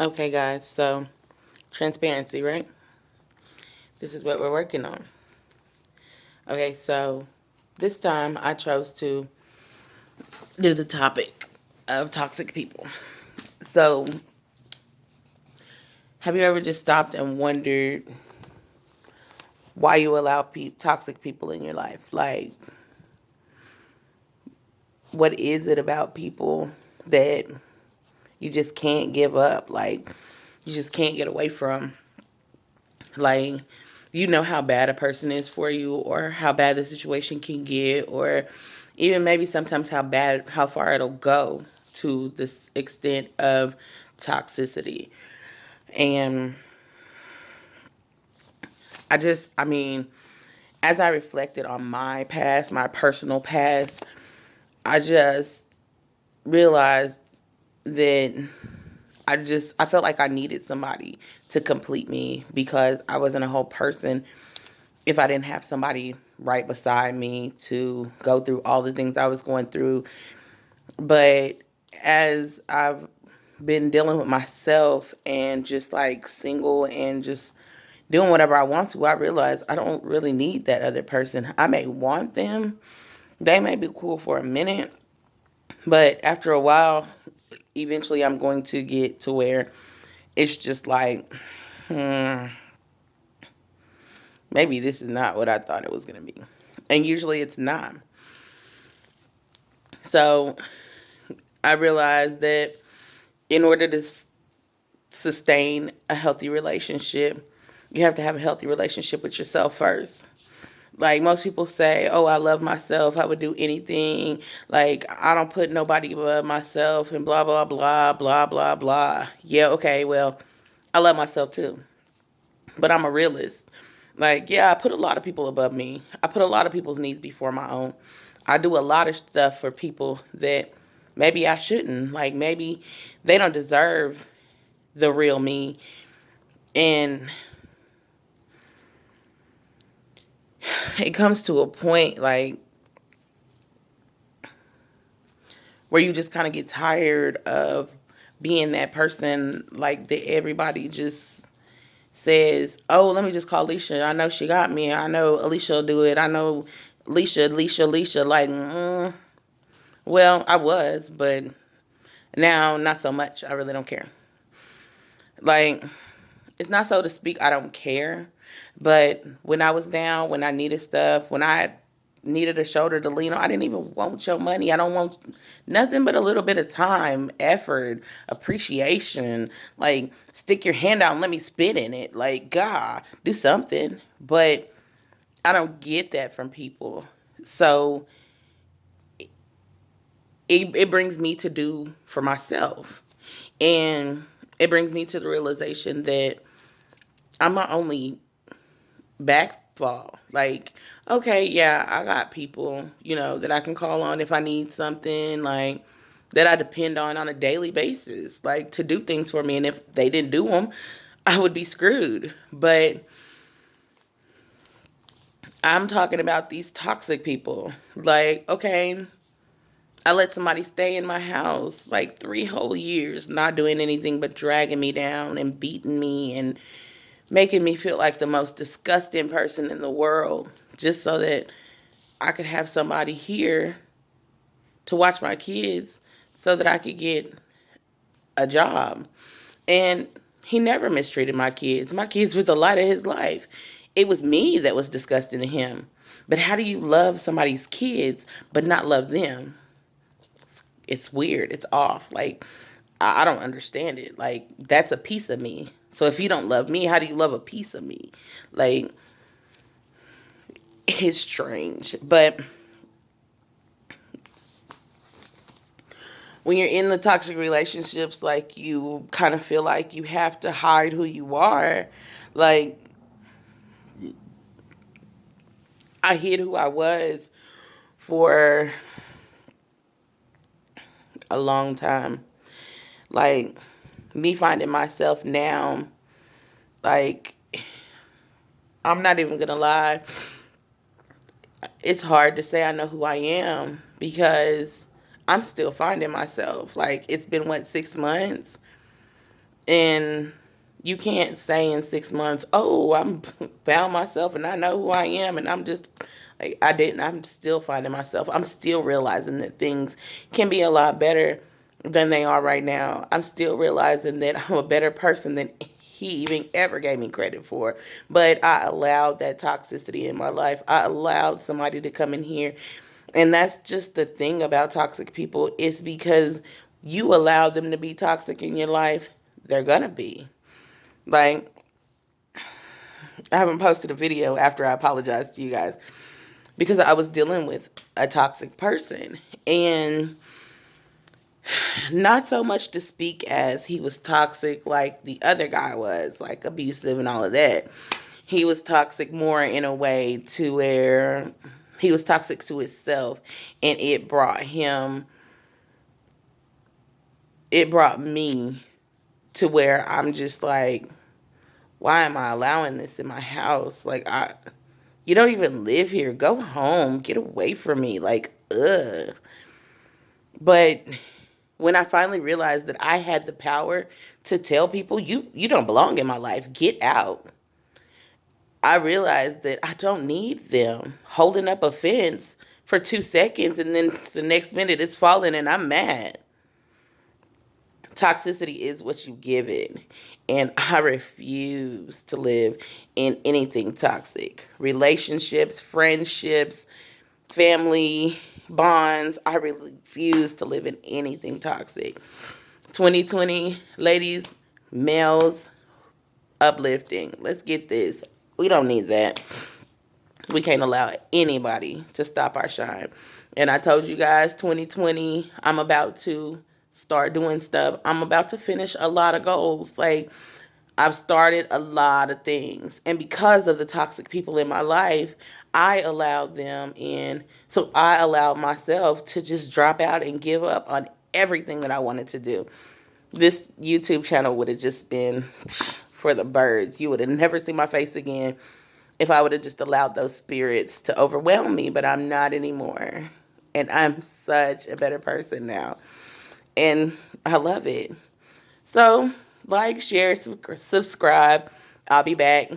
Okay, guys, so transparency, right? This is what we're working on. Okay, so this time I chose to do the topic of toxic people. So, have you ever just stopped and wondered why you allow toxic people in your life? Like, what is it about people that you just can't give up? Like, you just can't get away from? Like, you know how bad a person is for you, or how bad the situation can get, or even maybe sometimes how far it'll go to this extent of toxicity. And I mean, as I reflected on my past, my personal past, I just realized that I felt like I needed somebody to complete me because I wasn't a whole person if I didn't have somebody right beside me to go through all the things I was going through. But as I've been dealing with myself and just like single and just doing whatever I want to, I realize I don't really need that other person. I may want them. They may be cool for a minute, but after a while, eventually I'm going to get to where it's just like, hmm, maybe this is not what I thought it was going to be. And usually it's not. So I realized that in order to sustain a healthy relationship, you have to have a healthy relationship with yourself first. Like most people say, oh, I love myself. I would do anything. Like I don't put nobody above myself and blah, blah, blah, blah, blah, blah. Yeah, okay, well, I love myself too. But I'm a realist. Like, yeah, I put a lot of people above me. I put a lot of people's needs before my own. I do a lot of stuff for people that maybe I shouldn't. Like, maybe they don't deserve the real me. And it comes to a point, like, where you just kind of get tired of being that person, like, that everybody just says, oh, let me just call Alicia. I know she got me. I know Alicia will do it. I know Alicia. Like, well, I was, but now not so much. I really don't care. Like, it's not so to speak, I don't care. But when I was down, when I needed stuff, when I needed a shoulder to lean on, I didn't even want your money. I don't want nothing but a little bit of time, effort, appreciation. Like, stick your hand out and let me spit in it. Like, God, do something. But I don't get that from people. So it brings me to do for myself. And it brings me to the realization that I'm my only backfall. Like, okay, yeah, I got people, that I can call on if I need something, like that I depend on a daily basis, like to do things for me. And if they didn't do them, I would be screwed. But I'm talking about these toxic people. Like, okay, I let somebody stay in my house like 3 whole years, not doing anything but dragging me down and beating me and making me feel like the most disgusting person in the world, just so that I could have somebody here to watch my kids so that I could get a job. And he never mistreated my kids. My kids were the light of his life. It was me that was disgusting to him. But how do you love somebody's kids but not love them? It's weird. It's off. Like, I don't understand it. Like, that's a piece of me. So if you don't love me, how do you love a piece of me? Like, it's strange. But when you're in the toxic relationships, like, you kind of feel like you have to hide who you are. Like, I hid who I was for a long time. Like, me finding myself now, like, I'm not even gonna lie, it's hard to say I know who I am because I'm still finding myself. Like, it's been, what, 6 months? And you can't say in 6 months, oh, I'm found myself and I know who I am. And I'm just like, I didn't, I'm still finding myself. I'm still realizing that things can be a lot better than they are right now. I'm still realizing that I'm a better person than he even ever gave me credit for. But I allowed that toxicity in my life. I allowed somebody to come in here. And that's just the thing about toxic people, is because you allow them to be toxic in your life, they're gonna be. Like, I haven't posted a video after I apologized to you guys because I was dealing with a toxic person. And not so much to speak as he was toxic like the other guy was, like abusive and all of that. He was toxic more in a way to where he was toxic to himself, and it brought me to where I'm just like, why am I allowing this in my house? Like, you don't even live here. Go home. Get away from me. Like, ugh. But when I finally realized that I had the power to tell people, you don't belong in my life. Get out. I realized that I don't need them holding up a fence for 2 seconds, and then the next minute it's falling and I'm mad. Toxicity is what you give it. And I refuse to live in anything toxic. Relationships, friendships, family, bonds. I refuse to live in anything toxic. 2020, ladies, males, uplifting. Let's get this. We don't need that. We can't allow anybody to stop our shine. And I told you guys, 2020, I'm about to start doing stuff. I'm about to finish a lot of goals. Like, I've started a lot of things. And because of the toxic people in my life, I allowed them in. So I allowed myself to just drop out and give up on everything that I wanted to do. This YouTube channel would have just been for the birds. You would have never seen my face again if I would have just allowed those spirits to overwhelm me, but I'm not anymore. And I'm such a better person now. And I love it. So, like, share, subscribe. I'll be back.